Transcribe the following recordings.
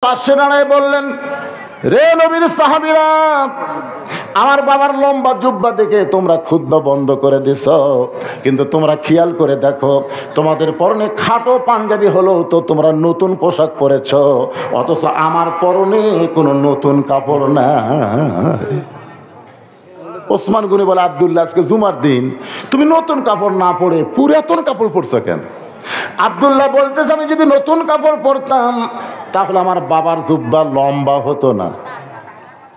পাশে দাঁড়ায় বললেন, রে নবীর সাহাবীরা, আমার বাবার লম্বা জুব্বা দেখে তোমরা খুতবা বন্ধ করে দিছ, কিন্তু তোমরা খেয়াল করে দেখো, তোমাদের পরনে খাটো পাঞ্জাবি হলো তো তোমরা নতুন পোশাক পরেছ, অথচ আমার পরনে কোনো নতুন কাপড় না। ওসমান গনি বলে, আব্দুল্লাহ আজকে জুমার দিন, তুমি নতুন কাপড় না পরে পুরাতন কাপড় পরছো কেন? আব্দুল্লাহ বলতেছে, আমি যদি নতুন কাপড় পরতাম তাহলে আমার বাবার জুব্বা লম্বা হতো না।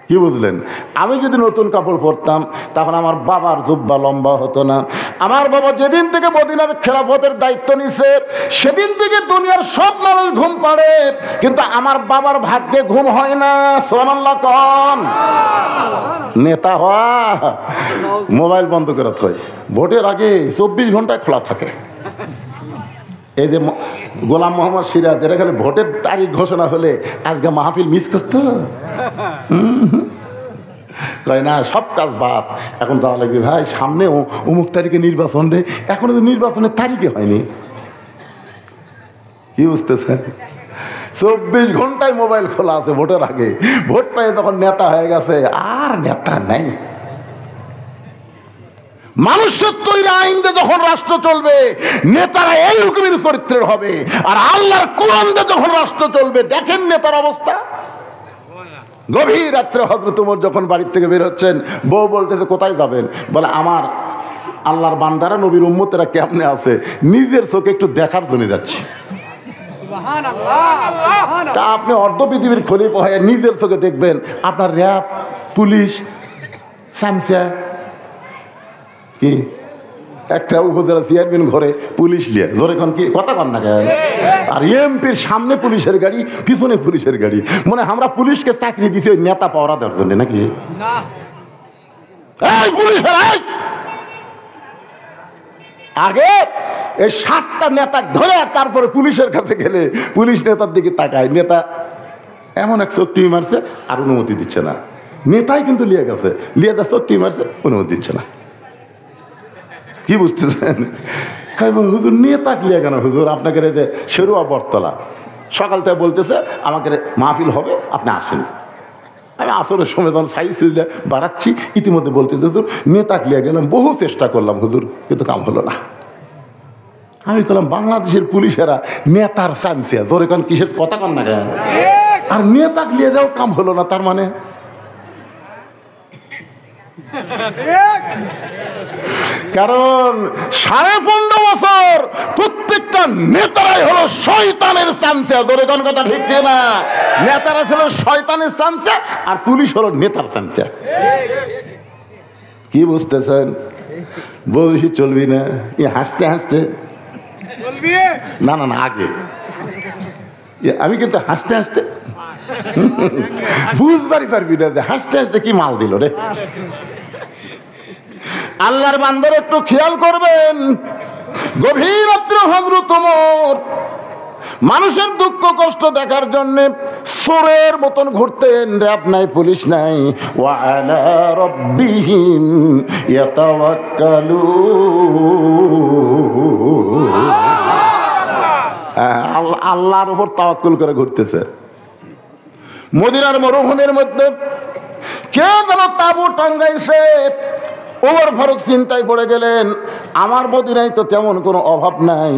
কি বুঝলেন? আমি যদি নতুন কাপড় পরতাম তখন আমার বাবার জুব্বা লম্বা হতো না। আমার বাবা যেদিন থেকে মদিনার খেলাফতের দায়িত্ব নিছে সেদিন থেকে দুনিয়ার সব মানুষ ঘুম পাড়ে, কিন্তু আমার বাবার ভাগ্যে ঘুম হয় না। সুবহানাল্লাহ কোন? নেতা হওয়া মোবাইল বন্ধ করে থয়, ভোটের আগে 24 ঘন্টায় খোলা থাকে। এই যে গোলাম মোহাম্মদ সিরাজ, এরা খালি ভোটের তারিখ ঘোষণা হলে আজকে মাহফিল মিস করতো, কয় না সব কাজ বাদ, এখন যাওয়া লাগবে ভাই, সামনে অমুক তারিখে নির্বাচন রে, এখনো তো নির্বাচনের তারিখে হয়নি। কি বুঝতেছেন? 24 ঘন্টায় মোবাইল খোলা আছে ভোটের আগে, ভোট পেয়ে তখন নেতা হয়ে গেছে, আর নেতা নাই। মানুষের তৈরি আইন দিয়ে যখন রাষ্ট্র চলবে নেতারা এই হুকুমের চরিত্রের হবে, আর আল্লাহর কোরআন দিয়ে যখন রাষ্ট্র চলবে দেখেন নেতার অবস্থা। গভীর রাত্রে হযরত ওমর যখন বাড়ির থেকে বের হচ্ছেন, বউ বলতেছে কোথায় যাবেন? বলে আমার আল্লাহর বান্দারা নবীর উম্মতেরা কেমনে আছে নিজের চোখে একটু দেখার জন্য যাচ্ছি। তা আপনি অর্ধ পৃথিবীর খলিফা হয়ে নিজের চোখে দেখবেন আপনার র্যাব, পুলিশ, সামসা, কি একটা উপজেলা চেয়ারম্যান ঘরে পুলিশ লিয়ে জোরে কোন, কি কথা কন না কেন? আর এমপির সামনে পুলিশের গাড়ি, পিছনে পুলিশের গাড়ি, মানে আমরা পুলিশকে চাকরি দিছি ওই নেতা পাওয়া দেওয়ার জন্য নাকি? এই পুলিশের আগে এই 7টা নেতা ধরে তারপরে পুলিশের কাছে গেলে পুলিশ নেতার দিকে তাকায়, নেতা এমন এক চোখ টিভি মারছে আর অনুমতি দিচ্ছে না, নেতাই কিন্তু লিয়ে গেছে, লিয়ে যা চোখ টিভি মারছে অনুমতি দিচ্ছে না। কি বুঝতেছেন? হুজুর নেতা ক্লিয়া কেন হুজুর? আপনাকে যে শেরুয়া বটতলা সকাল থেকে বলতেছে আমাকে মাহফিল হবে, আপনি আসেন। আমি আসরের সময় যখন সাইজ বাড়াচ্ছি ইতিমধ্যে বলতেছে হুজুর নেতা ক্লিয়া গেলাম, বহু চেষ্টা করলাম হুজুর, কিন্তু কাম হলো না। আমি বললাম বাংলাদেশের পুলিশেরা নেতার চামচিয়া, জোরে কান কিসের কথা কন না কেন? আর নেতা ক্লিয়া যাও কাম হলো না, তার মানে কারণ 15.5 বছর প্রত্যেকটা নেতারাই হলো শয়তানের চামচা। জোরে কোন কথা ঠিক না? নেতারা ছিল শয়তানের চামচা আর পুলিশ হলো নেতার চামচা। কি বুঝতেছেন? বলছি চলবি না, হাসতে হাসতে না না না আগে আমি কিন্তু হাসতে হাসতে বুঝবারই পারবি না যে হাসতে হাসতে কি মাল দিল রে। আল্লাহর বান্দার একটু খেয়াল করবেন, গভীর রাত্রে হযরত ওমর মানুষের দুঃখ কষ্ট দেখার জন্য চোরের মতন ঘুরতেন, র‍্যাব নাই, পুলিশ নাই। ওয়া আলা রাব্বিহিম ইয়াতাওয়াক্কালুন, আল্লাহর উপর তাওয়াক্কুল করে ঘুরতেছে। মদিনার মরুভূমির মধ্যে কে যেন তাঁবু টাঙ্গাইছে। ওমর ফারুক চিন্তায় পড়ে গেলেন, আমার মদিনায় তো তেমন কোনো অভাব নাই,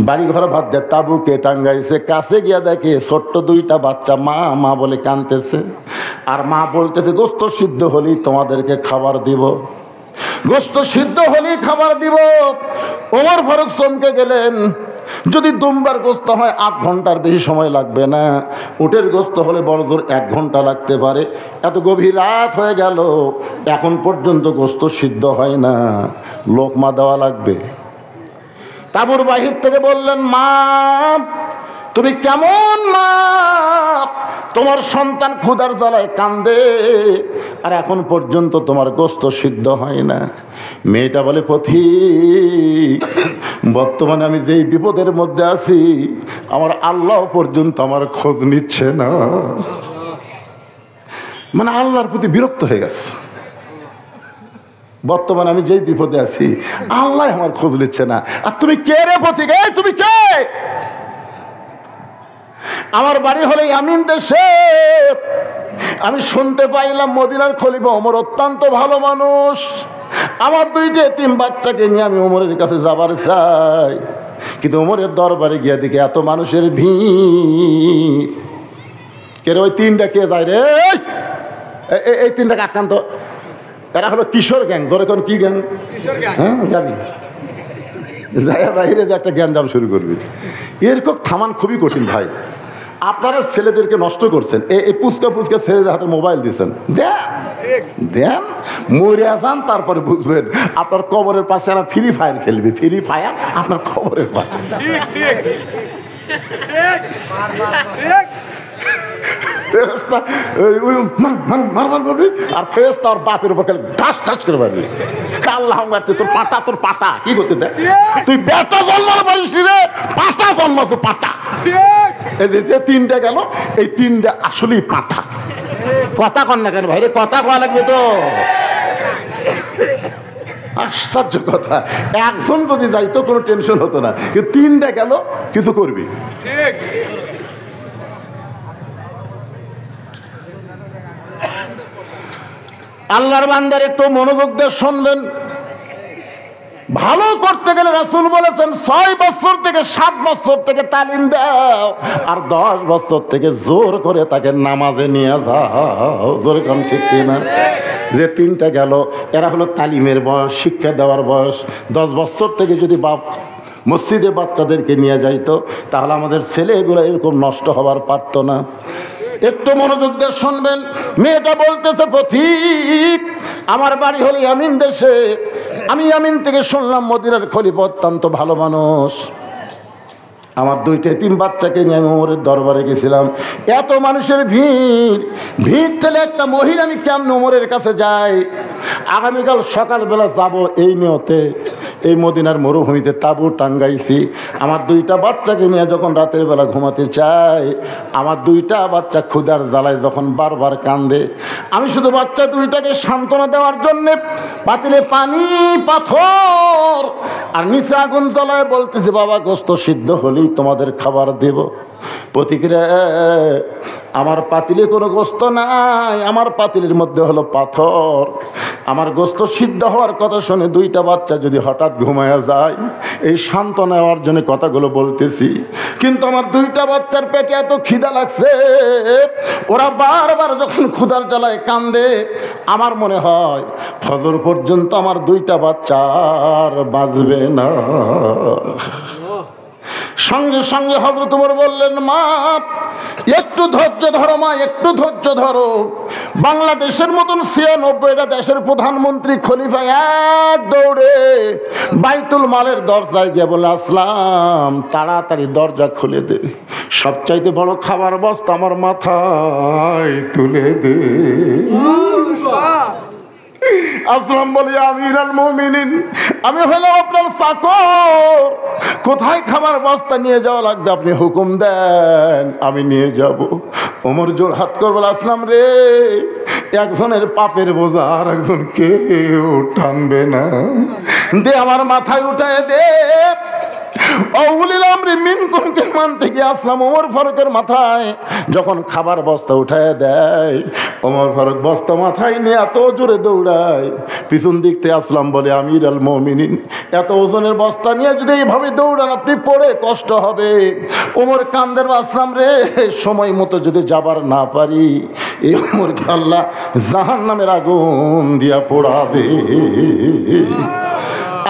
বাড়ি ঘর ভাত দিয়ে তাঁবু কে টাঙ্গাইছে? কাছে গিয়া দেখে ছোট্ট 2টা বাচ্চা মা মা বলে কাঁদতেছে, আর মা বলতেছে গোস্ত সিদ্ধ হলেই তোমাদেরকে খাবার দিব, গোস্ত সিদ্ধ হলেই খাবার দিব। ওমর ফারুক চমকে গেলেন, যদি দুম্বার গোস্ত হয় 8 ঘন্টার বেশি সময় লাগবে না, উটের গোস্ত হলে বড় জোর 1 ঘন্টা লাগতে পারে। এত গভীর রাত হয়ে গেল, এখন পর্যন্ত গোস্ত সিদ্ধ হয় না, লোকমা দেওয়া লাগবে। তাঁবুর বাহির থেকে বললেন, মা তুমি কেমন মা? তোমার সন্তান ক্ষুধার জ্বালায় কান্দে আর এখন পর্যন্ত তোমার গোস্ত সিদ্ধ হয় না। মেয়েটা বলে, পথিক বর্তমানে আমি যেই বিপদের মধ্যে আছি আমার আল্লাহ পর্যন্ত আমার খোঁজ নিচ্ছে না। মানে আল্লাহর প্রতি বিরক্ত হয়ে গেছে। বর্তমানে আমি যেই বিপদে আছি আল্লাহ আমার খোঁজ নিচ্ছে না, আর তুমি কে রে পথিক? তুমি কে? আমার বাড়ি হলে ইয়ামিন দেশে। আমি শুনতে পাইলাম মদিনার খলিফা ওমর অত্যন্ত ভালো মানুষ। আমার দুইটা এতিম বাচ্চাকে নিয়ে আমি ওমরের কাছে যাবার চাই, কিন্তু ওমরের দরবারে গিয়ে দেখি এত মানুষের ভিড়। কে রে ওই তিনটা কে যায় রে? এই তিনটাকে আটকান্ত। এরা হলো কিশোর গ্যাং। ধরে কোন কি গ্যাং? হ্যাঁ যাবি বাইরে যে একটা জ্ঞান জাম শুরু করবি, এরকম থামান খুবই কঠিন ভাই। আপনারা ছেলেদেরকে নষ্ট করছেন, এই পুচকা পুচকা ছেলেদের হাতে মোবাইল দিয়েছেন, দেন মরিয়া যান, তারপরে বুঝবেন আপনার কবরের পাশে এরা ফ্রি ফায়ার খেলবে। ফ্রি ফায়ার আপনার কবরের পাশে। ফেরেশতা মারবার করবি, আর ফেরেশতা ওর বাপের উপর খেলে ঠাস ঠাস করে মারবি। কাল্লাহ মারছে তোর পাটা, তোর পাটা কি করতে দেয়? তুই বেটা জন্মানো পারিস রে, পাটা জন্মাছো পাটা। এই যে তিনটা গেল, এই তিনটা আসলেই পাটা। কথা কন না কেন ভাই রে? কথা কয়া লাগবে তো। আশ্চর্য কথা, একজন যদি যাইতো কোনো টেনশন হতো না, কিন্তু তিনটা গেল কিছু করবি। ঠিক। আল্লাহর বান্দার একটু মনোযোগ দিয়ে শুনবেন। ভালো করতে গেলে রাসূল বলেছেন 6 বছর থেকে 7 বছর থেকে তালিম দাও, আর 10 বছর থেকে জোর করে তাকে নামাজে নিয়ে যাও। জোরে কম ঠিক না? যে তিনটা গেল এরা হলো তালিমের বয়স, শিক্ষা দেওয়ার বয়স। 10 বছর থেকে যদি বাপ মসজিদে বাচ্চাদেরকে নিয়ে যাইতো, তাহলে আমাদের ছেলেগুলো এরকম নষ্ট হবার পারত না। একটু মনোযোগ দিয়ে শুনবেন। মেয়েটা বলতেছে, পথিক আমার বাড়ি হলো ইয়ামিন দেশে। আমি ইয়ামিন থেকে শুনলাম মদিনার খলিফা অত্যন্ত ভালো মানুষ। আমার দুইটা এতিম বাচ্চাকে নিয়ে আমি ওমরের দরবারে গেছিলাম। এত মানুষের ভিড় থেকে একটা মহিলা, আমি কেমন ওমরের কাছে যাই? আগামীকাল সকালবেলা যাব এই নিয়তে। এই মদিনার মরুভূমিতে তাঁবু টাঙ্গাইছি। আমার দুইটা বাচ্চাকে নিয়ে যখন রাতের বেলা ঘুমাতে চাই, আমার দুইটা বাচ্চা ক্ষুধার জ্বালায় যখন বারবার কান্দে, আমি শুধু বাচ্চা দুইটাকে সান্ত্বনা দেওয়ার জন্যে পাতিলে পানি, পাথর আর নিচে আগুন জ্বলায় বলতেছি, বাবা গোস্ত সিদ্ধ হলেই তোমাদের খাবার দেব। প্রতিক্রিয়া, আমার পাতিলে কোনো গোস্ত নাই, আমার পাতিলের মধ্যে হলো পাথর। আমার গোস্ত সিদ্ধ হওয়ার কথা শুনে দুইটা বাচ্চা যদি হঠাৎ ঘুমায়া যায়, এই শান্ত নেওয়ার জন্য কথাগুলো বলতেছি। কিন্তু আমার দুইটা বাচ্চার পেটে এত খিদা লাগছে, ওরা বারবার যখন ক্ষুধার জ্বালায় কান্দে, আমার মনে হয় ফজর পর্যন্ত আমার দুইটা বাচ্চা আর বাঁচবে না। সঙ্গে সঙ্গে হযরত ওমর বললেন, মা একটু ধৈর্য ধরো, মা একটু ধৈর্য ধরো। বাংলাদেশের মতন ৯৬টা দেশের প্রধানমন্ত্রী খলিফা এক দৌড়ে বাইতুল মালের দরজায় গিয়ে বলে, আসলাম তাড়াতাড়ি দরজা খুলে দে, সবচাইতে বড় খাবার বস্তা আমার মাথায় তুলে দে। আসলাম বলি, আমিরুল মুমিনিন, আমি হলাম আপনার চাকর, কোথায় খাবার বস্তা নিয়ে যাওয়া লাগবে আপনি হুকুম দেন, আমি নিয়ে যাব। ওমর জোর হাত করে বলে, আসলাম রে, একজনের পাপের বোঝা আর একজন কেউ টানবে না, দে আমার মাথায় উঠায় দে। ওমর ফারুকের মাথায় যখন খাবার বস্তা উঠায় দেয়, ওমর ফারুক বস্তা মাথায় নিয়ে এত জোরে দৌড়ায়, পিছন দিক থেকে আসলাম বলে, আমিরুল মুমিনিন, এত ওজনের বস্তা নিয়ে যদি এইভাবে দৌড়ান আপনি পড়ে কষ্ট হবে। ওমর কান্দের, আসলাম রে, সময় মতো যদি যাবার না পারি, এই ওমরকে আল্লাহ জাহান্নামের আগুন দিয়া পোড়াবে।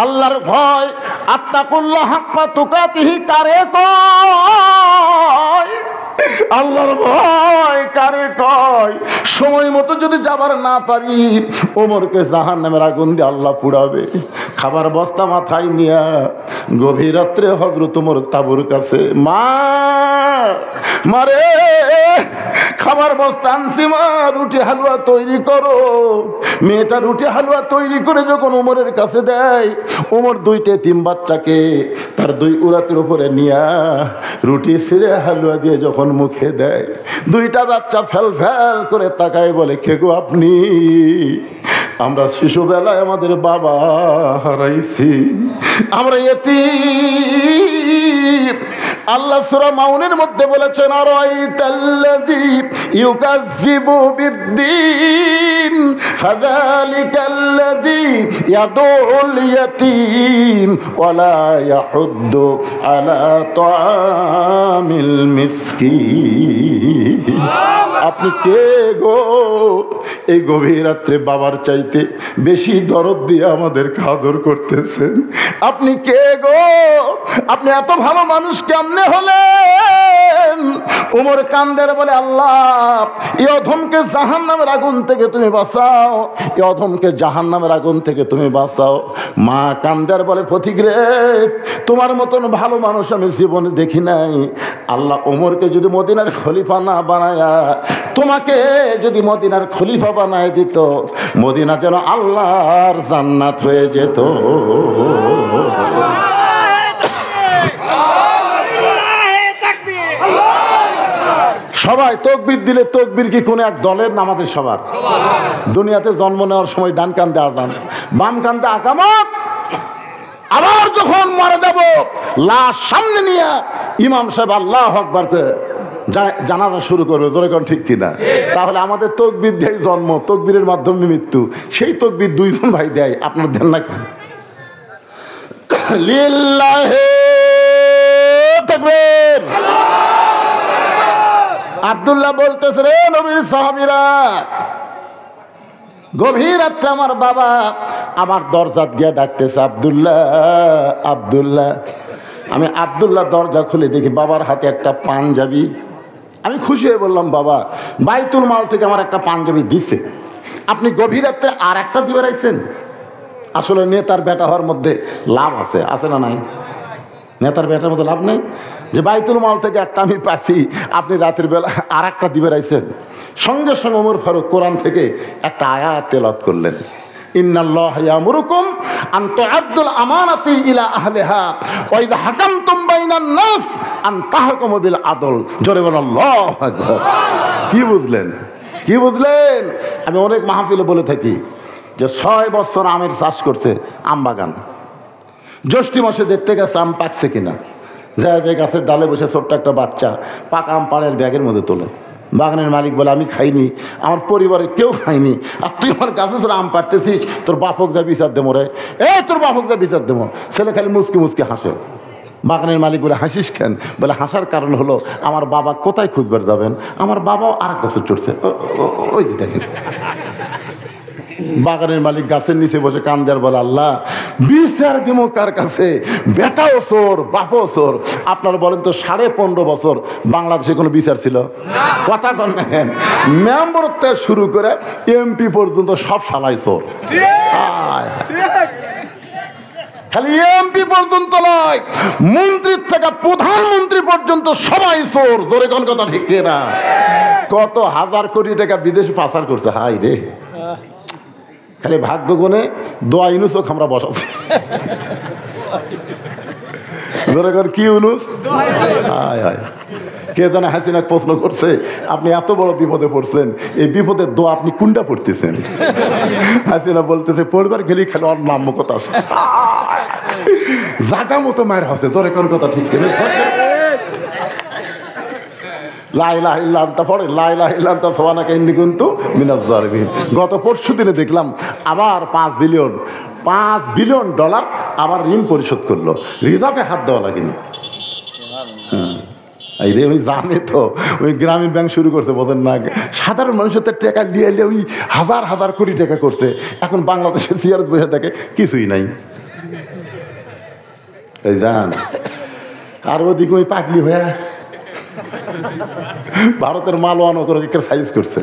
আল্লাহর ভয়, আত্তাকুল্লাহ হাক্কা তুকাতিহি কারে কয়? আল্লাহর ভয় কারে কয়? সময় মতো যদি যাবার না পারি, ওমরকে জাহান্নামের আগুন দিয়ে আল্লাহ পুড়াবে। খাবার বস্তা মাথায় নিয়া গভীর রাত্রে হযরত ওমর তাঁবুর কাছে, মারে খাবার বস্তা আনছি মা, রুটি হালুয়া তৈরি করো। মেয়েটা রুটি হালুয়া তৈরি করে যখন ওমরের কাছে দেয়, ওমর দুইটা এতিম বাচ্চাকে তার দুই উরাতের উপরে নিয়া রুটি ছিঁড়ে হালুয়া দিয়ে যখন মুখে দেয়, দুইটা বাচ্চা ফেল ফেল করে তাকায় বলে, কে গো আপনি? আমরা শিশুবেলায় আমাদের বাবা হারাইছি, আমরা এতিম, আল্লাহ সূরা মাউনের মধ্যে বলেছেন, আরাইতাল্লাযী ইউকাজ্জিবু বিদ্দীন ফাযালিকাল্লাযী ইয়াদুল ইয়াতীম ওয়া লা ইয়াহুদ্দু আলা তাআমিল মিসকিন। আপনি কে গো এই গভীর রাত্রে বাবার চাইতে বেশি দরদ দিয়ে আমাদেরকে আদর করতেছেন? আপনি কে গো? আপনি এত ভালো মানুষ কেমনে হলেন? ওমর কান্দের বলে, আল্লাহ এই অধমকে জাহান্নামের আগুন থেকে তুমি বাঁচাও, এই অধমকে জাহান্নামের আগুন থেকে তুমি বাঁচাও। মা কান্দের বলে, পথিক রে, তোমার মতন ভালো মানুষ আমি জীবনে দেখি নাই। আল্লাহ ওমরকে যদি মদিনার খলিফা না বানায়া তোমাকে যদি মদিনার খলিফা বানায় দিত, মদিনা যেন আল্লাহর জান্নাত হয়ে যেত। সবাই তকবীর দিলে, তকবীর কি কোনো এক দলের না আমাদের সবার? দুনিয়াতে জন্ম নেওয়ার সময় ডান কান্দে আযান, বাম কান্দে আকামত। আবার যখন মারা যাব, লাশ সামনে নিয়ে ইমাম সাহেব আল্লাহু আকবার করে জানাজা শুরু করবে। জোরে কোন ঠিক কিনা? তাহলে আমাদের তকবীর দেয় জন্ম, তকবীরের মাধ্যমে মৃত্যু। সেই তকবীর দুইজন ভাই দেয়, আপনার দেন না কেন? লিল্লাহি তাকবীর। আব্দুল্লাহ বলতেছে, রে নবীর সাহাবীরা, গভীর রাত্রে আমার বাবা আমার দরজাত গিয়ে ডাকতেছে, আব্দুল্লাহ আব্দুল্লাহ। আমি আব্দুল্লাহ দরজা খুলে দেখি বাবার হাতে একটা পাঞ্জাবি। আমি খুশি হয়ে বললাম, বাবা বাইতুল মাল থেকে আমার একটা পাঞ্জাবি দিছে, আপনি গভীর রাত্রে আর একটা দিয়ে বেড়াইছেন। আসলে নেতার বেটা হওয়ার মধ্যে লাভ আছে, আছে না নাই? নেতার বেটার মধ্যে লাভ নেই যে বাইতুল মাল থেকে একটা আমি পাচ্ছি, আপনি রাতের বেলা আর একটা দিয়ে বেড়াইছেন। সঙ্গে সঙ্গে ওমর ফারুক কোরআন থেকে একটা আয়াত তেলাওয়াত করলেন, ইন্নাল্লাহা ইয়ামুরুকুম আন তুআদ্দুল আমানাতি ইলা আহলিহা ওয়া ইযা হাকামতুম বাইনান নাস আন তাহকুমু বিল আদল। জোরে বলেন আল্লাহু আকবার। কি বুঝলেন? কি বুঝলেন? আমি অনেক মাহফিলে বলে থাকি যে 6 বছর আমের চাষ করছে, আম বাগান। জ্যৈষ্ঠী মাসে দেখতে গেছে আম পাকছে কিনা, যায় যায় গাছের ডালে বসে ছোট্ট একটা বাচ্চা পাকা আম পাড়ের ব্যাগের মধ্যে তোলে। বাগানের মালিক বলে, আমি খাইনি, আমার পরিবারের কেউ খায়নি, আর তুই আমার গাছে ধরে আম পাড়তেছিস, তোর বাপক যা বিচার দেবো রে, তোর বাপক যা বিচার দেবো। ছেলে খালি মুসকি মুসকি হাসে। বাগানের মালিক বলে, হাসিস কেন? বলে, হাসার কারণ হলো আমার বাবা কোথায় খুঁজবার যাবেন, আমার বাবাও আর এক বছর চড়ছে, ওই যে দেখেন। বাগানের মালিক গাছের নিচে বসে কান্দার বলে, আল্লাহ বিচার দিমো কার কাছে? বেটাও চোর, বাপও চোর। আপনারা বলেন তো, 15.5 বছর বাংলাদেশে কোনো বিচার ছিল? কথা কন দেখেন, মেম্বার থেকে শুরু করে এমপি পর্যন্ত সব শালাই চোর। খালি এমপি পর্যন্ত নয়, মন্ত্রীর থেকে প্রধানমন্ত্রী পর্যন্ত সবাই চোর। জোরে কোন কথা ঠিক না? কত হাজার কোটি টাকা বিদেশে পাচার করছে। হাই রে, খালি ভাগ্য গুণে দোয়া ইউনুসও আমরা বসাচ্ছি। কি ইউনুস? হায় হায়, কে জানে হাসিনা প্রশ্ন করছে, আপনি এত বড় বিপদে পড়ছেন, এই বিপদের দোয়া আপনি কোনটা পড়তেছেন? হাসিনা বলতেছে, পড়বার গেলেই খালি ওর নাম কথা আসে, জাগা মতো মায়ের হাসে। জোরে কোন কথা ঠিক কিনা? গত পরশু দিনে দেখলাম আবার $5 বিলিয়ন আবার ঋণ পরিশোধ করলো। রিজার্ভে হাত দেওয়া লাগেনি। ওই জানে তো, ওই গ্রামীণ ব্যাংক শুরু করছে, বোঝেন না? সাধারণ মানুষের টাকা নিয়ে এলে ওই হাজার হাজার কোটি টাকা করছে। এখন বাংলাদেশের সিআরএস বসে থাকে, কিছুই নাই। এই জান, আর ওদিকে ওই পাগলি হয়ে ভারতের মালওয়ানো করে সাইজ করছে।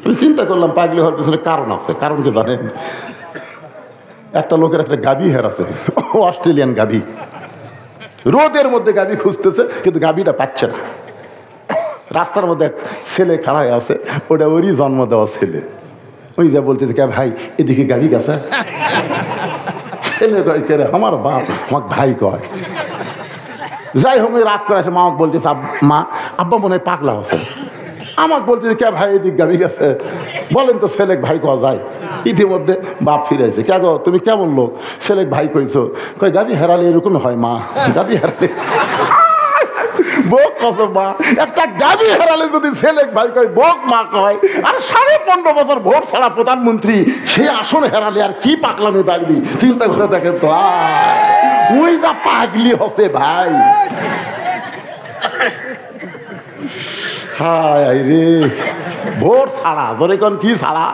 আমি চিন্তা করলাম, পাগলি হওয়ার পিছনে কারণ আছে। কারণ কি জানেন? একটা লোকের একটা গাভী হেরাছে, অস্ট্রেলিয়ান গাভী। রোদের মধ্যে গাভী খুঁজতেছে, কিন্তু গাভীটা পাচ্ছে না। রাস্তার মধ্যে এক ছেলে খাড়া হয়ে আছে, ওটা ওরই জন্ম দেওয়া ছেলে। ওই যা বলতেছে, কে ভাই এদিকে গাভী গেছে? ছেলে কয়, কে রে? আমার বাপ, আমার ভাই কয়। যাই হোক, রাগ করে আসে, মামাকে বলতেছে, মা আব্বা মনে হয় পাগলা হচ্ছে। আমাকে বলতেছে, কে ভাই এদিক গাভী গেছে? বলেন তো ছেলে ভাই কয়া যায়? ইতিমধ্যে বাপ ফিরেছে। কে গো, তুমি কেমন লোক? ছেলে ভাই কইছো? কয় গাভী হেরালে এরকমই হয় মা, গাভী হেরালে। বোক কসম মা, একটা গাবি হারালে যদি ছেলে ভাই কয় বোক মা কয়, আর 15.5 বছর ভোট ছাড়া প্রধানমন্ত্রী সেই আসন হারালে আর কি পাকলামি বাড়বি? চিন্তা করে দেখেন তো, ওই যা পাগলি হসে ভাই। হায় রে, ভোট ছাড়া ধরে কোন কি ছাড়া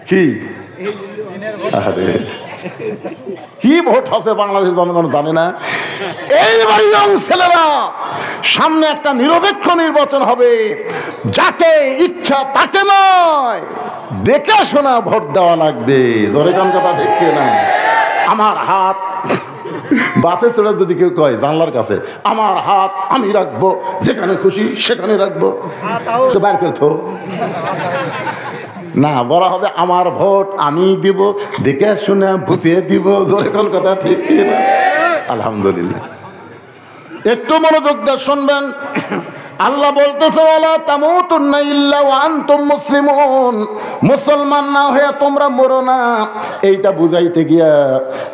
কি? আরে কি ভোট হচ্ছে বাংলাদেশের জনগণ জানে না। এইবার ইয়ং ছেলেরা, সামনে একটা নিরপেক্ষ নির্বাচন হবে, যাকে ইচ্ছা তাকে নয় দেখে শোনা ভোট দেওয়া লাগবে। ধরে কোন কথা ঠিক না? আমার হাত বাসে চড়ে যদি কেউ কয় জানলার কাছে আমার হাত আমি রাখবো, যেখানে খুশি সেখানে রাখবো, তো বার করে তো না, বলা হবে আমার ভোট আমি দিব, দেখে শুনে বুঝিয়ে দিব। জোরে কোন কথা ঠিক না? আলহামদুলিল্লাহ। একটু মনোযোগ দিয়ে শুনবেন। আল্লাহ বলতেছে ওয়ালা তামুতুন্না ইল্লা ওয়া আনতুম মুসলিমুন, মুসলমান না হয়ে তোমরা মরো না। এইটা বুঝাইতে গিয়া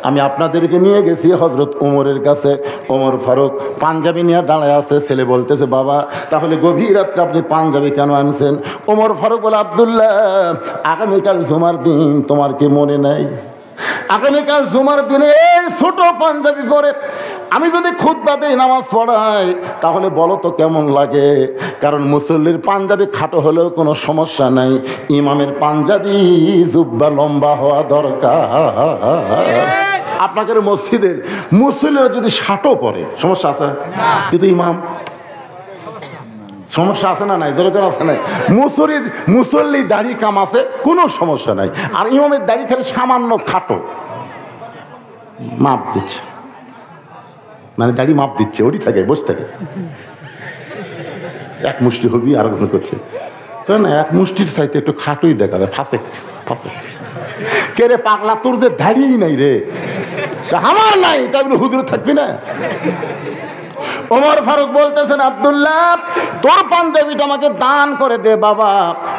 আমি আপনাদেরকে নিয়ে গেছি হযরত ওমরের কাছে। ওমর ফারুক পাঞ্জাবি নিয়ে দাঁড়ায় আছে। ছেলে বলতেছে বাবা তাহলে গভীর রাত্রে আপনি পাঞ্জাবি কেন আনছেন? ওমর ফারুক বলে আব্দুল্লাহ আগামীকাল জুমার দিন, তোমার কি মনে নাই? আগামীকাল জুমার দিনে এই ছোট পাঞ্জাবি পরে আমি যদি খুতবা দেই, নামাজ পড়াই, তাহলে বলো তো কেমন লাগে? কারণ মুসল্লির পাঞ্জাবি খাটো হলেও কোনো সমস্যা নাই, ইমামের পাঞ্জাবি জুব্বা লম্বা হওয়া দরকার। আপনাদের মসজিদের মুসল্লিরা যদি শাটো পরে সমস্যা আছে, কিন্তু ইমাম সমস্যা আছে না নাই? দরকার আছে নাই? মুসল্লি দাড়ি কাম আছে, কোনো সমস্যা নাই। আর ইমামের দাড়ি খালি সামান্য খাটো, মাপ দিচ্ছে, মানে দাড়ি মাপ দিচ্ছে, ওটি থাকে বসে থাকে, এক মুষ্টি হবি আর কোনো করছে না, এক মুষ্টির চাইতে একটু খাটোই দেখা যায়, ফাঁসে ফাঁসে। কে রে পাগলা, তোর যে দাড়িই নাই রে? আমার নাই, তাই বলে হুজুর থাকবি না? ওমর ফারুক বলতেছেন আব্দুল্লাহ তোর পাঞ্জাবিটা আমাকে দান করে দে বাবা,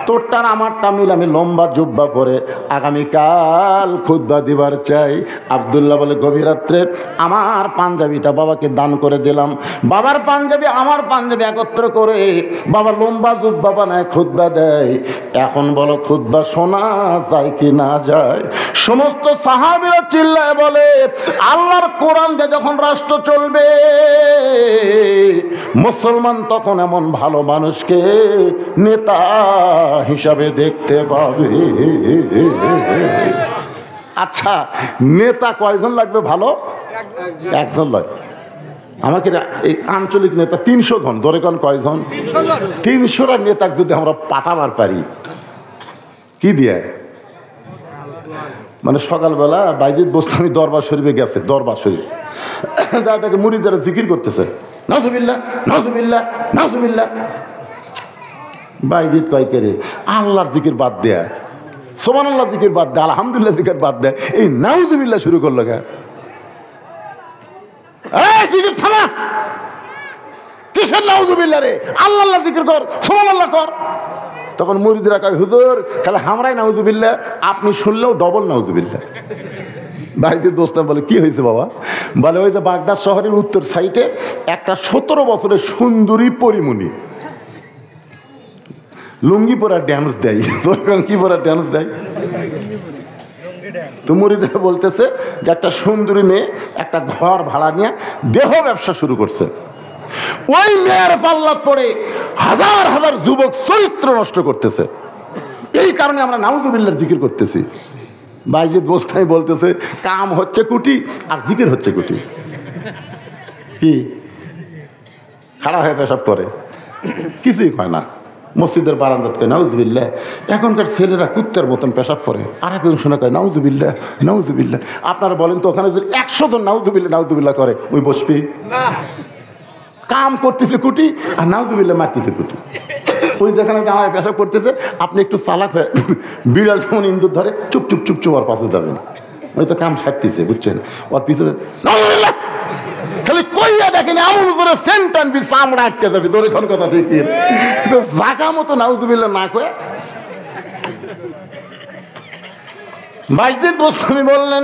তোরটার আমারটা মিল আমি লম্বা জুব্বা পরে আগামীকাল খুতবা দিবার চাই। আব্দুল্লাহ বলে গভীর রাত্রে আমার পাঞ্জাবিটা বাবাকে দান করে দিলাম। বাবার পাঞ্জাবি আমার পাঞ্জাবি একত্র করে বাবা লম্বা জুব্বা বানায় খুতবা দেয়। এখন বলো খুতবা শোনা যায় কি না যায়? সমস্ত সাহাবীরা চিল্লায় বলে আল্লাহর কোরআন দিয়ে যখন রাষ্ট্র চলবে, মুসলমান তখন এমন ভালো মানুষকে নেতা হিসাবে দেখতে পাবে। আচ্ছা নেতা কয়জন লাগবে ভালো? একজন লাগবে। আমাকে এই আঞ্চলিক নেতা 300 জন, ধরে কোন কয়জন? 300টা নেতা যদি আমরা পাঠাবার পারি, কি দিয়ে? মানে সকালবেলা বাইজিদ বোস্তামি দরবার শরীফে গেছে, দরবার শরীফ যা তাকে মুরিদরা জিকির করতেছে নাউজুবিল্লাহ নাউজুবিল্লাহ নাউজুবিল্লাহ। বাইজিদ কয় কে রে আল্লাহর জিকির বাদ দেয়া, সুবহানাল্লাহ জিকির বাদ দেয়, আলহামদুলিল্লাহ জিকির বাদ দেয়, এই নাউজুবিল্লাহ শুরু করলো কে? এই জিকির থামা, কিসের নাউজুবিল্লাহ রে? আল্লাহ জিকির কর, সুবহানাল্লাহ কর। তখন মুরিদরা কয় হুজুর তাহলে আমরাই নাউজুবিল্লাহ, আপনি শুনলেও ডবল নাউজুবিল্লাহ। বাইজিদ বোস্তামি বলে কি হয়েছে বাবা? বলে ওই যে বাগদাদ শহরের উত্তর সাইডে একটা 17 বছরের সুন্দরী পরিমণি লুঙ্গি পরা ড্যান্স দেয়। কি পরা ড্যান্স দেয়? তো মুরিদরা বলতেছে যে একটা সুন্দরী মেয়ে একটা ঘর ভাড়া নিয়ে দেহ ব্যবসা শুরু করছে। ওই মেয়ের পাল্লাত পড়ে হাজার হাজার যুবক চরিত্র নষ্ট করতেছে। এই কারণে আমরা নাউজুবিল্লাহর জিকির করতেছি। বাইজিদ বোস্তামি বলতেছে কাম হচ্ছে কোটি আর জিকির হচ্ছে কোটি। কি খাড়া হয়ে পেশাব করে, কিছুই কয় না। মসজিদের বারান্দাত কয় নাউজুবিল্লাহ। এখনকার ছেলেরা কুত্তার মতন পেশাব করে, আর একজন শোনা কয় নাউজুবিল্লাহ নাউজুবিল্লাহ। আপনারা বলেন তো ওখানে যদি 100 জন নাউজুবিল্লাহ নাউজুবিল্লাহ করে ওই বসবি? কাম করতেছে কুটি আর নাউজুবিল্লাহ মারতেছে কুটি। ওই যেখানে ডাঙায় পেশাব করতেছে আপনি একটু চালাক হয়ে বিড়াল যেমন ইন্দুর ধরে চুপ চুপ চুপ চুপ আর পাশে যাবেন, ওই তো কাম সারতেছে বুঝছেন, ওর পিছনে নাউজুবিল্লাহ খালি কইয়া দেখেন এমন করে সেন্টান বি চামড়া আটকে যাবে। তোর এখন কথা ঠিক কিন্তু জাগা মতো নাউজুবিল্লাহ না কয়ে। বাইজিদ বোস্তামি বললেন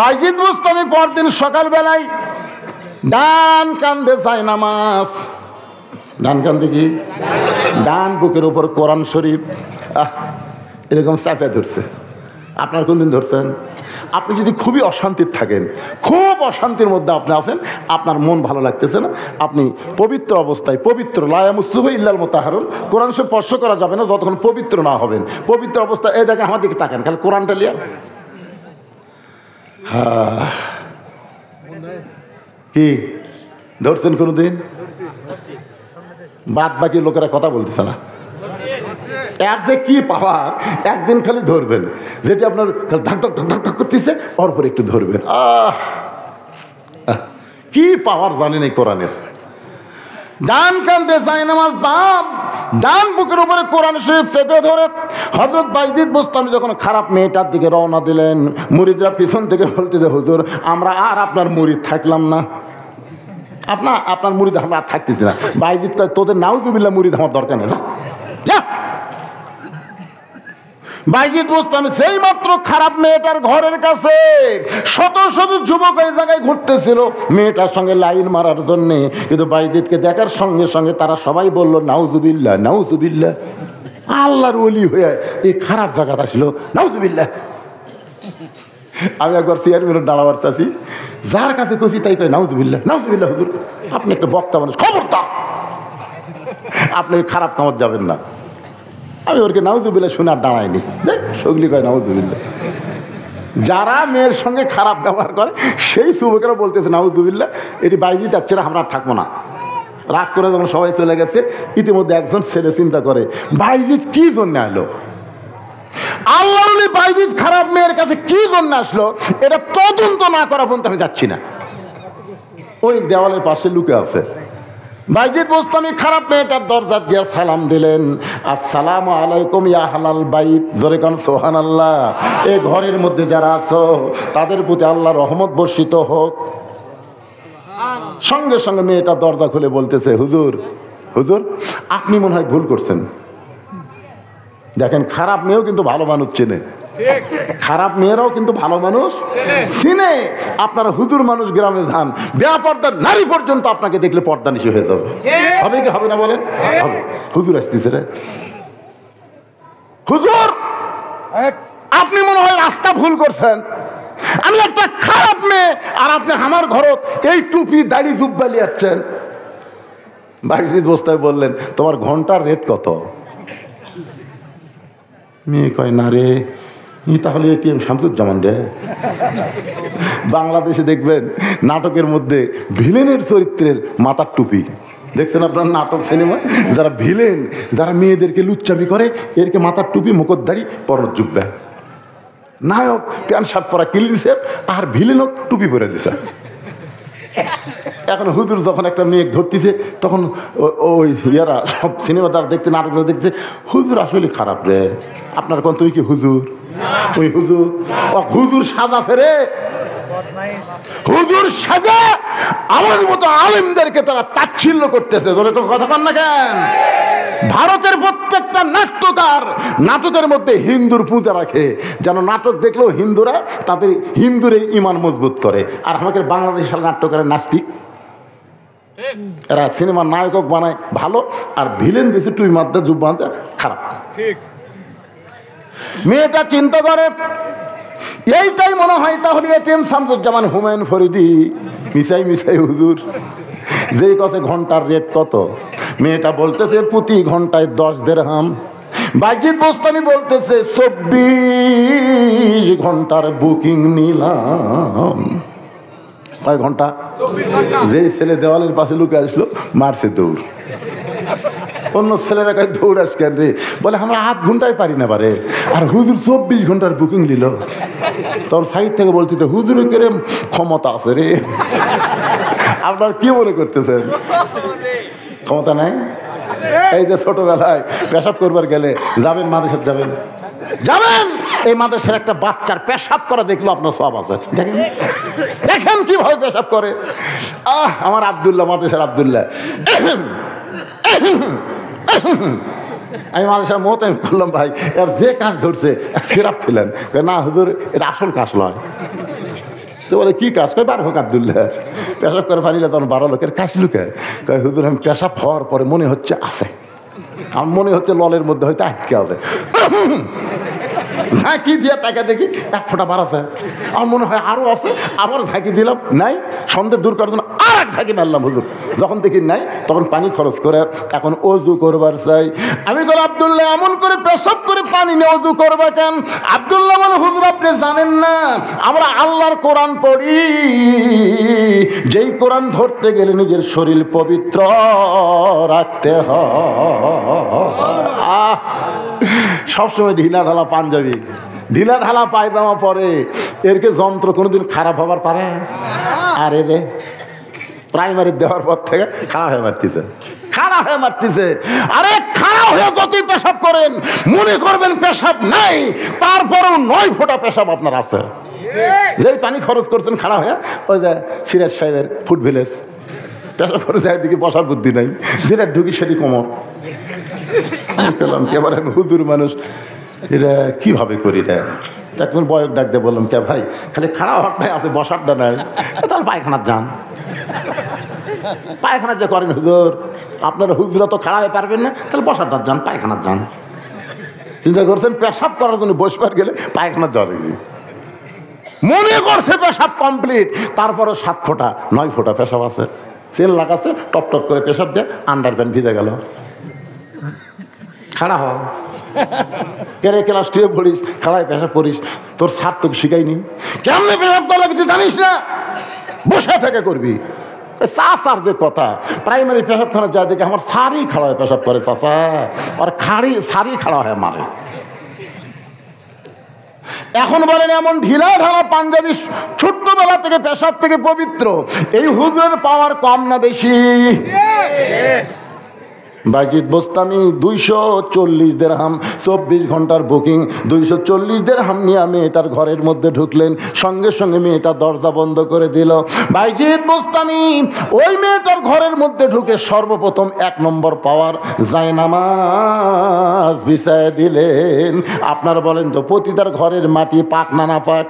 বাইজিদ বুস্তামি পরদিন সকালবেলায় ডান কান্দে যায় নামাজ, ডান কান্দে কি ডান বুকের উপর কোরআন শরীফ এরকম চাপে ধরছে। আপনার কোন দিন ধরছেন? আপনি যদি খুবই অশান্তির থাকেন, খুব অশান্তির মধ্যে আপনি আছেন, আপনার মন ভালো লাগতেছে না, আপনি পবিত্র অবস্থায়, পবিত্র লায়ামুসুফ ইল্লাল মুতাহারুন, কোরআন সব স্পর্শ করা যাবে না যতক্ষণ পবিত্র না হবেন। পবিত্র অবস্থায় এই দেখেন আমার দিকে তাকান, খালি কোরআনটা লিয়া কি ধরছেন কোনোদিন? বাদ বাকি লোকেরা কথা বলতেছে না। এর যে কি পাওয়ার, একদিন খালি ধরবেন, যেটি আপনার ধাক ধাক ধাক ধাক করতেছে, পরপর একটু ধরবেন। কি পাওয়ার জানেন এই কোরআনের। ডান কান্দে যায় নামাজ, বাম ডান বুকের উপরে কোরআন শরীফ চেপে ধরে হযরত বাইজিদ বুস্তামি যখন খারাপ মেয়েটার দিকে রওনা দিলেন, মুরিদরা পিছন থেকে বলতেছে, হুজুর আমরা আর আপনার মুরিদ থাকলাম না, আপনার মুরিদ আমরা আর থাকতেছি না। বাইজিদ কয়, তোদের নাউজুবিল্লাহ মুরিদ আমার দরকার নেই। বাইজিদ বুস্তামি সেই মাত্র খারাপ মেয়েটার ঘরের কাছে শত শত যুবক এই জায়গায় ঘুরতেছিল মেয়েটার সঙ্গে লাইন মারার জন্যে, কিন্তু বাইজিদকে দেখার সঙ্গে সঙ্গে তারা সবাই বলল, নাউজুবিল্লাহ নাউজুবিল্লাহ, আল্লাহর ওলি হয়ে এই খারাপ জায়গাটা ছিল, নাউজুবিল্লাহ। আমি একবার চেয়ারম্যানের দাঁড়াবার চাচ্ছি, যার কাছে কইছি তাই কয় নাউজুবিল্লাহ নাউজুবিল্লাহ। হুজুর আপনি একটা বক্তা মানুষ, খবরদার আপনি খারাপ কামত যাবেন না। আমি ওরকে নাউজুবিল্লাহ শুনে আর দাঁড়াইনি, সগলি কয় নাউজুবিল্লাহ। যারা মেয়ের সঙ্গে খারাপ ব্যবহার করে সেই যুবকেরা বলতেছে নাউজুবিল্লাহ, এটি বাইজিদ যাচ্ছে না, আমরা আর থাকবো না। রাগ করে যখন সবাই চলে গেছে, ইতিমধ্যে একজন ছেলে চিন্তা করে, বাইজিদ কি জন্য এলো, আল্লাহর ওলি বাইজিদ খারাপ মেয়ের কাছে কি জন্য আসলো, এটা তদন্ত না করা পর্যন্ত আমি যাচ্ছি না। ওই দেওয়ালের পাশে লুকে আছে। বাইজিদ বুস্তামি খারাপ মেয়েটার দরজা দিয়ে সালাম দিলেন, আসসালামু আলাইকুম ইয়া হালাল বাইত, জোরে কান সুবহানাল্লাহ। এই ঘরের মধ্যে যারা আছো তাদের প্রতি আল্লাহর রহমত বর্ষিত হোক। সঙ্গে সঙ্গে মেয়েটা দরজা খুলে বলতেছে, হুজুর হুজুর আপনি মনে হয় ভুল করছেন। দেখেন, খারাপ মেয়েও কিন্তু ভালো মানুষ চেনে, খারাপ মেয়েরাও কিন্তু ভালো মানুষ চিনে। আপনারা হুজুর মানুষ, গ্রামে যান, বেপর্দার নারী পর্যন্ত আপনাকে দেখলে পর্দা নিশি হয়ে যাবে। হবে কি হবে না বলেন? হবে। হুজুর আসতেছে রে, হুজুর আপনি মনে হয় রাস্তা ভুল করছেন, আমি একটা খারাপ মেয়ে আর আপনি আমার ঘরত এই টুপি দাড়ি জুব্বা লিয়াচ্ছেন। বাইজিদ বুস্তামি বললেন, তোমার ঘন্টার রেট কত? মেয়ে কয়, না রে তাহলে এটিএম শামসুজ্জামান রে। বাংলাদেশে দেখবেন নাটকের মধ্যে ভিলেনের চরিত্রের মাথার টুপি দেখছেন আপনার, নাটক সিনেমা যারা ভিলেন, যারা মেয়েদেরকে লুচ্চামি করে, এরকে মাথার টুপি মুখোশধারী পরনের জুব্বা, নায়ক প্যান্ট শার্ট পরা ক্লিন শেভ, আর ভিলেনও টুপি পরে দিছে। এখন হুজুর যখন একটা মেয়ে ধরতেছে, তখন ওই ইয়ারা সব সিনেমা তারা দেখতে, নাটক দেখতে, হুজুর আসলে খারাপ রে। আপনার কোন তুই কি হুজুর? ওই হুজুর, হুজুর সাজা ফেরে, হুজুর সাজা আমার মতো আলেমদেরকে তারা তাচ্ছিল্য করতেছে। ধরে তো কথা কন না কেন? ভারতের প্রত্যেকটা নাট্যকার নাটকের মধ্যে হিন্দুর পূজা রাখে, যেন নাটক দেখলেও হিন্দুরা তাদের হিন্দুর এই ইমান মজবুত করে। আর আমাদের বাংলাদেশের নাট্যকারের নাস্তিক, এরা সিনেমার নায়ক বানায় ভালো, আর ভিলেন দিছে টুই মাদ্দা জুব বানাতে খারাপ। মেয়েটা চিন্তা করে, এইটাই মনে হয় তাহলে এটিএম শামসুজ্জামান হুমায়ুন ফরিদি। মিশাই মিশাই হুজুর যেই কাছে ঘন্টার রেট কত? মেয়েটা বলতেছে প্রতি ঘন্টায় 10 দিরহাম। বাইজিদ বুস্তামি বলতেছে 24 ঘন্টার বুকিং নিলাম। কয় ঘন্টা? যে ছেলে দেওয়ালের পাশে লুকে আসলো, মারছে দৌড়। অন্য ছেলেরা কয় দৌড়াস কেন রে? বলে আমরা 8 ঘন্টায় পারি না পারে, আর হুজুর 24 ঘন্টার বুকিং নিল। তখন সাইড থেকে বলতে, হুজুরের কেরে ক্ষমতা আছে রে। আপনার কি মনে করতেছেন ক্ষমতা নাই? এই যে ছোটবেলায় পেশাব করবার গেলে যাবেন, মাদ্রাসায় যাবেন, যাবেন, এই মাদ্রাসার একটা বাচ্চার পেশাব করা দেখলো আপনার সব আছে, দেখেন দেখেন কিভাবে পেশাব করে। আমার আব্দুল্লাহ, মাদ্রাসার আব্দুল্লাহ, আমি মাদ্রাসার মত আমি করলাম, ভাই এর যে কাজ ধরছে সিরাপ খেলেন। না হুজুর, এটা আসল কাজ নয়। তো বলে কি কাজ? কয় বার হোক আব্দুল্লাহ। পেশাব করে পানিলে তখন 12 লোকের কাজ লুকে কয় হুজুর আমি পেশাব হওয়ার পরে মনে হচ্ছে আছে, আমার মনে হচ্ছে ললের মধ্যে হয়তো আটকে আছে। ঝাঁকি দিয়ে তাকে দেখি 1 ফোঁটা বাড়াছে, আমার মনে হয় আরো আছে, আবার ঝাঁকি দিলাম নাই, সন্দেহ দূর করার জন্য আর এক ঝাঁকি মারলাম হুজুর। যখন দেখি নাই তখন পানি খরচ করে এখন অজু করবার চাই। আমি বলি আব্দুল্লাহ এমন করে পেশাব করে পানি নিয়ে অজু করবা কেন? আব্দুল্লাহ বলে হুজুর আপনি জানেন না আমরা আল্লাহর কোরআন পড়ি, যেই কোরআন ধরতে গেলে নিজের শরীর পবিত্র রাখতে হয়। সবসময় ঢিলা ঢালা পাঞ্জাবি, ঢিলা ঢালা পায়জামা পরে, এরকে যন্ত্র কোনোদিন খারাপ হবার পারে? আর এ প্রাইমারি দেওয়ার পর থেকে খারাপ হয়ে মারতেছে, খারাপ হয়ে মারতেছে। আরে খারাপ হয়ে যতই পেশাব করেন মনে করবেন পেশাব নাই, তারপরেও 9 ফোঁটা পেশাব আপনার আছে। যেই পানি খরচ করছেন খারাপ হয়ে, ওই যে সিরাজ সাহেবের ফুড ভিলেজ পেশাব করে যায়, দিকে বসার বুদ্ধি নাই, যেটা ঢুকি সেটি কোমর পেলাম। এবার আমি হুজুর মানুষ, এটা কিভাবে করি রে? একজন বয়ক ডাক দিয়ে বললাম কে ভাই খালি খারাপ হওয়ারটাই আছে, বসারটা নাই, তাহলে পায়খানার যান। পায়খানা যে করেন হুজুর, আপনারা হুজুরা তো খারাপ হয়ে পারবেন না, তাহলে বসারটা যান, পায়খানার যান। চিন্তা করছেন পেশাব করার জন্য বসবার গেলে পায়খানার যাওয়া দেখবি, মনে করছে পেশাব কমপ্লিট, তারপরে 7 ফোঁটা 9 ফোঁটা পেশাব আছে, তেল লাগাচ্ছে, টপ টপ করে পেশাব দিয়ে আন্ডার প্যান্ট ভিজে গেল। খাড়া হ, কেরে ক্লাস 12 পড়িস, খাড়ায় পেশাব পড়িস, তোর স্যার তোকে শিখাইনি কেমনে পেশাব করা লাগছে জানিস না, বসে থেকে করবি। চাচার যে কথা, প্রাইমারি পেশাবখানা যায় দেখে আমার সারি খাড়া হয়ে পেশাব করে, চাচা আর সারি খাড়া হয়ে মারে। এখন বলেন এমন ঢিলা ঢালা পাঞ্জাবি ছোট্টবেলা থেকে পেশাব থেকে পবিত্র, এই হুজুরের পাওয়ার কম না বেশি? বাইজিদ বোস্তামি 240 দিরহাম, 24 ঘন্টার বুকিং, 240 দিরহাম নিয়ে মেয়েটার ঘরের মধ্যে ঢুকলেন, সঙ্গে সঙ্গে মেয়েটা দরজা বন্ধ করে দিল। বাইজিদ বোস্তামি ওই মেয়েটার ঘরের মধ্যে ঢুকে সর্বপ্রথম 1 নম্বর পাওয়ার জায়নামাজ বিছায় দিলেন। আপনারা বলেন তো পতিতার ঘরের মাটি পাক না নাপাক?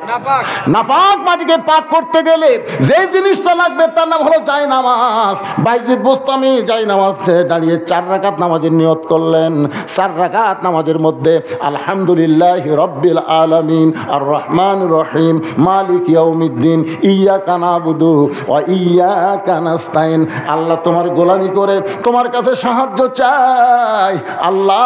নাপাক মাটিকে পাক করতে গেলে যে জিনিসটা লাগবে তার নাম হলো জায়নামাজ। বাইজিদ বোস্তামি জায়নামাজে দাঁড়িয়ে 4 রাকাত নামাজের নিয়ত করলেন। 4 রাকাত নামাজের মধ্যে আলহামদুলিল্লাহি রাব্বিল আলামিন আর রহমানির রহিম মালিক ইয়াউমিদ্দিন ইয়্যাকা না'বুদু ওয়া ইয়্যাকা নাস্তাইন। আল্লাহ তোমার গোলামি করে তোমার কাছে সাহায্য চাই। আল্লাহ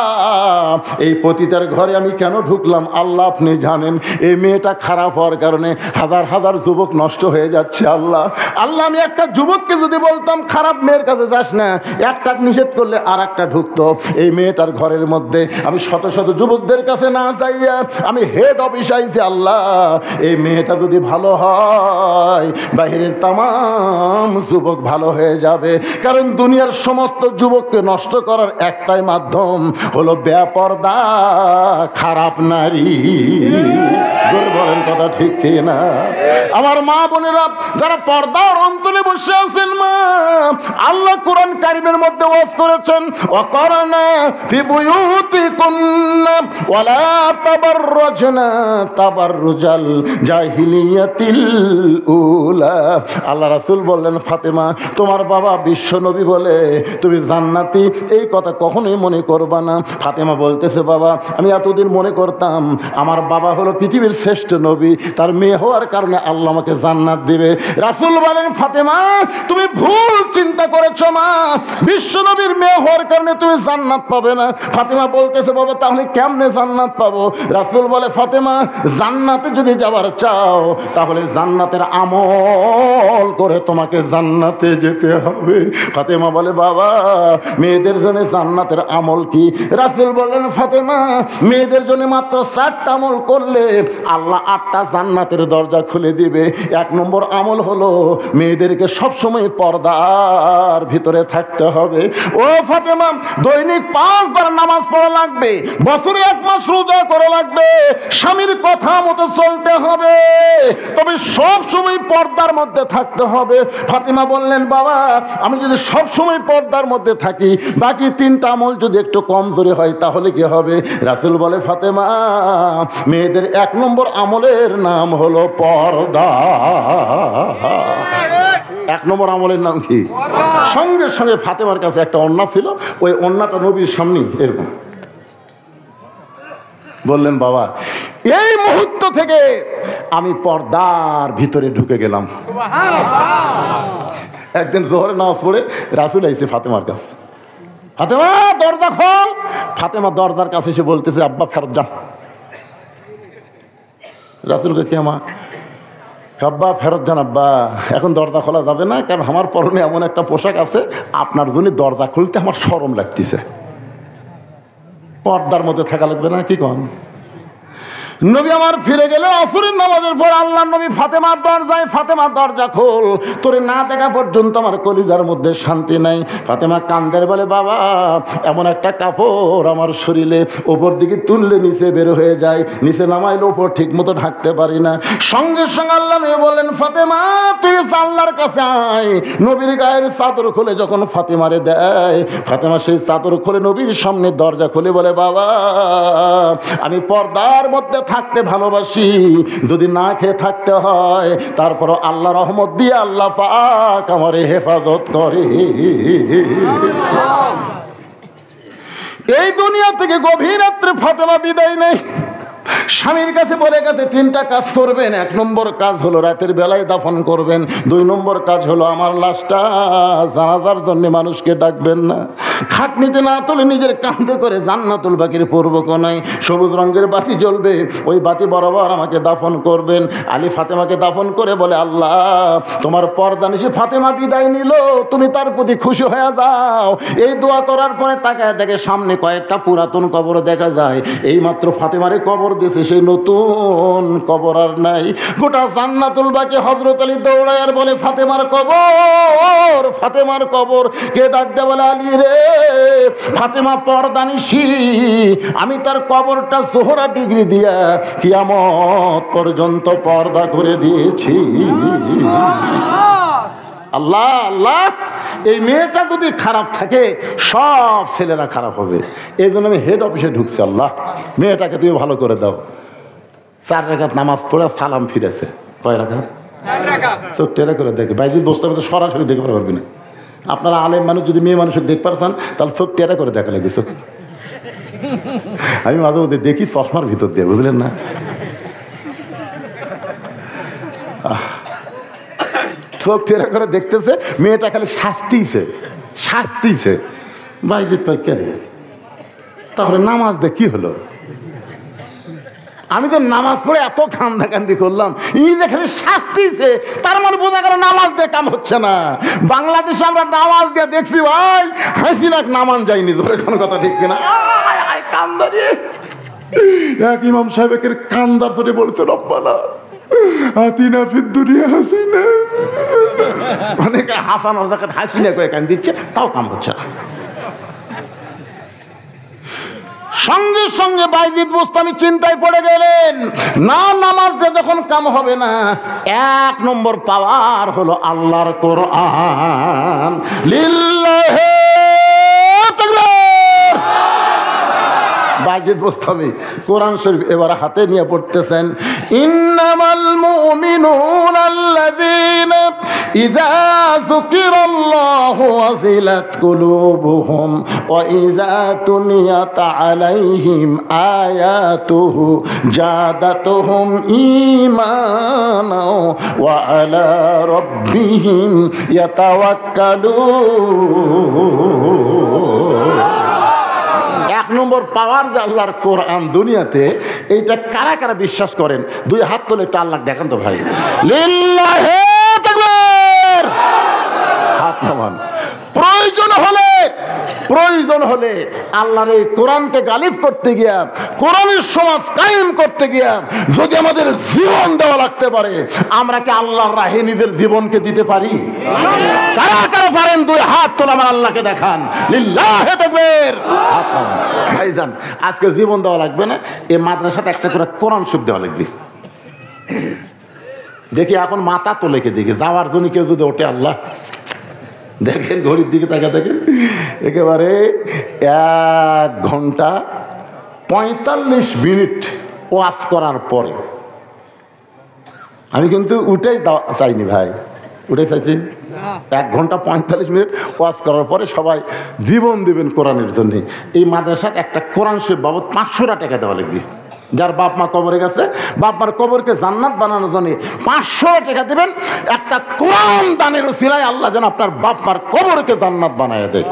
এই পতিতার ঘরে আমি কেন ঢুকলাম আল্লাহ আপনি জানেন। এই মেয়েটা খারাপ হওয়ার কারণে হাজার হাজার যুবক নষ্ট হয়ে যাচ্ছে। আল্লাহ আল্লাহ আমি একটা যুবককে যদি বলতাম খারাপ মেয়ের কাছে যাস না, একটা নিষেধ করলে আর একটা ঢুকতো। এই মেয়েটার ঘরের মধ্যে আমি শত শত যুবকদের কাছে না যাইয়া আমি হেড অফিস আইছি। আল্লাহ এই মেয়েটা যদি ভালো হয় বাহিরের তামাম যুবক ভালো হয়ে যাবে, কারণ দুনিয়ার সমস্ত যুবককে নষ্ট করার একটাই মাধ্যম হলো বেপরদা খারাপ নারী। বলেন কথা ঠিক না? আমার মা বোনেরা যারা পর্দার অন্তরে বসে আছেন, মা আল্লাহ কোরআন কারিমের মধ্যে ওয়াজ করেছেন ওয়াকারনা ফি বুয়ুতিকুন্না ওয়ালা তাবাররাজনা তাবাররুজাল জাহিলিয়াতিল উলা। আল্লাহ রাসূল বললেন ফাতেমা তোমার বাবা বিশ্ব নবী বলে তুমি জান্নাতি, এই কথা কখনোই মনে করবা না। ফাতেমা বলতেছে বাবা আমি এতদিন মনে করতাম আমার বাবা হলো পৃথিবীর শ্রেষ্ঠ নবী, তার মেয়ে হওয়ার কারণে আল্লাহ আমাকে জান্নাত দিবে। রাসূল বলেন ফাতেমা তুমি ভুল চিন্তা করেছো মা, বিশ্ব নবীর মেয়ে হওয়ার কারণে তুমি জান্নাত পাবে না। ফাতেমা বলতেছে বাবা তাহলে কেমনে জান্নাত পাবো? রাসূল বলে ফাতেমা জান্নাতে যদি যাওয়ার চাও তাহলে জান্নাতের আমল করে তোমাকে জান্নাতে যেতে হবে। ফাতেমা বলে বাবা মেয়েদের জন্য জান্নাতের আমল কি? রাসূল বললেন ফাতেমা মেয়েদের জন্য মাত্র 4টা আমল করলে আল্লাহ 8টা জান্নাতের দরজা খুলে দিবে। 1 নম্বর আমল হলো মেয়েদেরকে সবসময় পর্দার ভিতরে থাকতে হবে। ও ফাতেমা দৈনিক 5 বার নামাজ পড়া লাগবে, বছরে 1 মাস রোজা করা লাগবে, স্বামীর কথা মতো চলতে হবে, তবে সব সময় পর্দার মধ্যে থাকতে হবে। ফাতেমা বললেন, বাবা আমি যদি সব সময় পর্দার মধ্যে থাকি, বাকি 3টা আমল যদি একটু কমজোরি হয় তাহলে কি হবে? রাসূল বলে, ফাতেমা মেয়েদের 1 নম্বর আমলের নাম হলো পর্দা। 1 নম্বর আমলের নাম কি? সঙ্গে সঙ্গে ফাতেমার কাছে একটা ওড়না ছিল, ওই ওড়নাটা নবীর সামনে এরকম বললেন, বাবা এই মুহূর্ত থেকে আমি পর্দার ভিতরে ঢুকে গেলাম। একদিন জোহরে নামাজ পড়ে রাসূল আইছে ফাতেমার কাছে, ফাতেমা দরজা খোল। ফাতেমা দরজার কাছে এসে বলতেছে, আব্বা ফেরত যান। রাসূলকে কে মা? আব্বা ফেরত যান আব্বা, এখন দরজা খোলা যাবে না, কারণ আমার পরনে এমন একটা পোশাক আছে, আপনার জন্য দরজা খুলতে আমার শরম লাগতেছে, পর্দার মধ্যে থাকা লাগবে না, কি কন? নবী আমার ফিরে গেলে আসরের নামাজের পর আল্লাহর নবী ফাতেমার দরজায়, ফাতেমা দরজা খোল, তোরে না দেখা পর্যন্ত আমার কলিজার মধ্যে শান্তি নাই। ফাতেমা কান্দের বলে, বাবা এমন একটা কাপড় আমার শরীরে ওপর দিকে তুললে নিচে বের হয়ে যায়, নিচে নামাইলে ওপর ঠিক মতো ঢাকতে পারি না। সঙ্গে সঙ্গে আল্লাহ নবী বললেন, ফাতেমা তুই আল্লাহর কাছে আয়। নবীর গায়ের চাদর খুলে যখন ফাতেমারে দেয়, ফাতেমা সেই চাদর খুলে নবীর সামনে দরজা খুলে বলে, বাবা আমি পর্দার মধ্যে থাকতে ভালোবাসি, যদি না খেয়ে থাকতে হয় তারপর আল্লাহ রহমত দিয়ে আল্লাহ পাক আমারে হেফাজত করে। এই দুনিয়া থেকে গভীর রাত্রে ফাতেমা বিদায় নেই, স্বামীর কাছে বলে গেছে 3টা কাজ করবেন। 1 নম্বর কাজ হলো রাতের বেলায় দাফন করবেন, 2 নম্বর কাজ হলো আমার লাশটা জানাজার জন্য মানুষকে ডাকবেন না, খাটনিতে না তুলে নিজের কাঁধে করে জান্নাতুল বাকির পূর্ব কোণায় সবুজ রঙের বাতি জ্বলবে, ওই বাতি বরাবর আমাকে দাফন করবেন। আলী ফাতেমাকে দাফন করে বলে, আল্লাহ তোমার পর্দানিশী ফাতেমা বিদায় নিল, তুমি তার প্রতি খুশি হয়ে যাও। এই দোয়া করার পরে তাকায় দেখে সামনে কয়েকটা পুরাতন কবর দেখা যায়, এই মাত্র ফাতেমারে কবর দিয়েছে, সেই নতুন কবর আর নাই। গোটা জান্নাতুল বাকি হযরত আলী দৌড়ায় আর বলে, ফাতেমার কবর, ফাতেমার কবর। কে ডাক দেয় বলে, আলী রে ফাতেমা পর্দানিশী, আমি তার কবরটা জোহরা ডিগ্রি দিয়া কিয়ামত পর্যন্ত পর্দা করে দিয়েছি। আল্লাহ আল্লাহ, এই মেয়েটা যদি খারাপ থাকে সব ছেলেরা খারাপ হবে, এই জন্য আমি হেড অফিসে ঢুকছি। আল্লাহ মেয়েটাকে তুমি ভালো করে দাও। 4 রাকাত নামাজ পড়ে সালাম ফিরেছে। কয় রাকাত? 4 রাকাত। চোখ টেরা করে দেখে, বাইরে বসতে হবে তো সরাসরি দেখতে পারবি না। আপনারা আলেম মানুষ যদি মেয়ে মানুষের দেখতে পারছেন তাহলে চোখ টেরা করে দেখা লাগবে। চোখ আমি মাঝে মধ্যে দেখি চশমার ভিতর দিয়ে, বুঝলেন না? চোখ টেরা করে দেখতেছে, মেয়েটা খালি শাস্তিছে। বাইজিৎ ভাই কে রে? তাহলে নামাজ দে কি হলো? আমি তো নামাজ পড়ে এত কান্দাকান্দি করলাম, ই যে খালি শাস্তিছে, তার মানে বোঝা গেল নামাজ দিয়ে কাম হচ্ছে না। বাংলাদেশে আমরা নামাজ দিয়ে দেখছি ভাই, হাসিনা নামান যায়নি, ধরে কোনো কথা ঠিক কিনা? কান্দারে এক ইমাম সাহেবের কান্দার চোটে বলছে, রব্বানা আতিনা ফিদ দুনিয়া হাসিনা। অনেকে হাসানোর জায়গায় হাসিনা করে কান দিচ্ছে, তাও কাম হচ্ছে না। সঙ্গে সঙ্গে বাইজিদ বুস্তামি চিন্তায় পড়ে গেলেন, না নামাজ দিয়ে যখন কাম হবে না, 1 নম্বর পাওয়ার হলো আল্লাহর কোরআন। লিল্লাহি তাকবীর। বাইজিদ বুস্তামি কোরআন শরীফ এবার হাতে নিয়ে পড়তেছেন, ইন্নামাল মুমিনুনা আল্লাযীনা ইযা যুকিরাল্লাহু ওয়াজিলাত কুলুবুহুম ওয়া ইযা তুলিয়াত আলাইহিম আয়াতুহু জাদাতুহুম ঈমানা ওয়া আলা রাব্বিহিম ইয়াতাওয়াক্কালুন। 1 নম্বর পাওয়ার যে আল্লাহর কোরআন দুনিয়াতে, এইটা কারা কারা বিশ্বাস করেন? 2 হাত তুলে একটু আল্লাহ দেখান তো ভাই। লিল্লাহি তাকবীর। হাত নামান। প্রয়োজন হলে আল্লাহর এই কোরআনকে গালিব করতে গিয়া কোরআনের সমাজ কায়েম করতে গিয়ে যদি আমাদের জীবন দেওয়া লাগতে পারে, আমরা কি আল্লাহর রাহে নিজের জীবনকে দিতে পারি? কারা কারা পারেন দুই হাত তোলা আমার আল্লাহকে দেখান। লিল্লাহে তাকবীর। ভাইজান আজকে জীবন দেওয়া লাগবে না, এই মাদ্রাসাতে একটা করে কোরআন শরীফ দেওয়া লাগবে। দেখি এখন মাথা তোলে কে দেখি যাওয়ার জন্য কেউ যদি ওঠে, আল্লাহ দেখেন ঘড়ির দিকে তাকা দেখেন, একেবারে 1 ঘন্টা 45 মিনিট ওয়াজ করার পরে আমি কিন্তু উঠেই চাইনি ভাই, উঠে চাইছি 1 ঘন্টা 45 মিনিট ওয়াজ করার পরে সবাই জীবন দিবেন কোরআনের জন্য। এই মাদ্রাসায় একটা কোরআন শরীফ বাবদ 500 টাকা দেওয়া লাগবে। যার বাপ মা কবরে গেছে, বাপ মার কবরকে জান্নাত বানানোর জন্য 500 টাকা দিবেন। একটা কোরআন দানের উসিলায় আল্লাহ যেন আপনার বাপ মার কবরকে জান্নাত বানায় দেয়।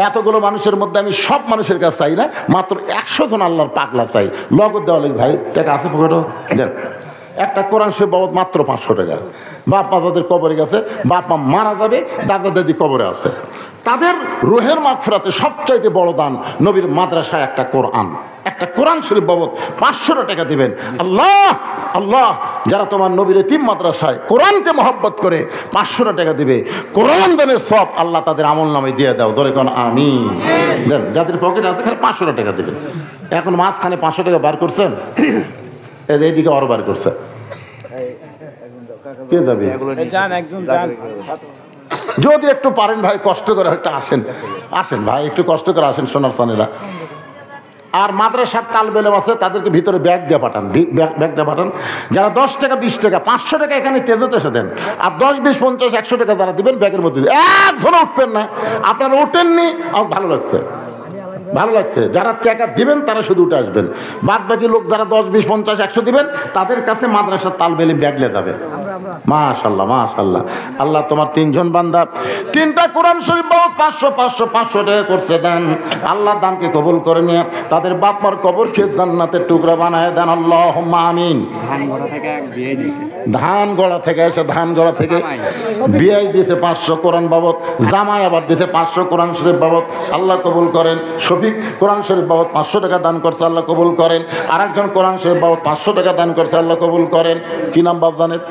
এতগুলো মানুষের মধ্যে আমি সব মানুষের কাছে চাই না, মাত্র 100 জন আল্লাহর পাগলা চাই। নগদ দেওয়া লাগবে ভাই, টাকা আছে পকেটও দেন। একটা কোরআন শরীফ বাবদ মাত্র 500 টাকা। বাপ মা যাদের কবরে গেছে, বাপ মা মারা যাবে, দাদা দাদি কবরে আছে, তাদের রুহের মাগফিরাতে সবচাইতে বড় দান নবীর মাদ্রাসায় একটা কোরআন, একটা কোরআন শরীফ বাবদ 500 টাকা দিবেন। আল্লাহ আল্লাহ যারা তোমার নবীর এতিম মাদ্রাসায় কোরআনকে মহব্বত করে 500 টাকা দিবে, কোরআন দানের সব আল্লাহ তাদের আমল নামে দিয়ে দাও। ধরে কোন আমিন দেন। যাদের পকেটে আছে খালি 500 টাকা দিবেন। এখন মাঝখানে 500 টাকা বার করছেন, এইদিকে আরো বার করছে, কে যাবে? যদি একটু পারেন ভাই কষ্ট করে একটা আসেন, আসেন ভাই একটু কষ্ট করে আসেন সোনার সানেরা। আর মাদ্রাসার তালবে ইলম আছে তাদেরকে ভিতরে ব্যাগ দিয়ে পাঠান, ব্যাগ দিয়ে পাঠান। যারা 10 টাকা 20 টাকা 500 টাকা এখানে তেজতে এসে দেন, আর 10 20 50 100 টাকা যারা দিবেন ব্যাগের মধ্যে একজনও উঠবেন না। আপনারা ওঠেননি, আমার ভালো লাগছে, ভালো লাগছে। যারা টাকা দিবেন তারা শুধু উঠে আসবেন, বাদ বাকি লোক যারা 10 20 50 100 দিবেন তাদের কাছে মাদ্রাসার তালবে ইলম ব্যাগলে যাবে। মাশাআল্লাহ মাশাআল্লাহ। আল্লাহ তোমার 3 জন বান্দা 3টা কোরআন শরীফ বাবদ 500 500 500 টাকা করছে দেন। আল্লাহ দানকে কবুল করে নিয়ে তাদের বাপ মার কবরকে জান্নাতের টুকরা বানায় দেন। আল্লাহুম্মা আমিন। ধানগড়া থেকে এসে ধানগড়া থেকে বিয়াই দিয়েছে 500 কোরআন বাবদ, জামাই আবার দিয়েছে 500 কোরআন শরীফ বাবদ। আল্লাহ কবুল করেন। শফিক কোরআন শরীফ বাবদ 500 টাকা দান করছে, আল্লাহ কবুল করেন। আরেকজন কোরআন শরীফ বাবদ 500 টাকা দান করছে, আল্লাহ কবুল করেন। কি নাম বাপ জানেন?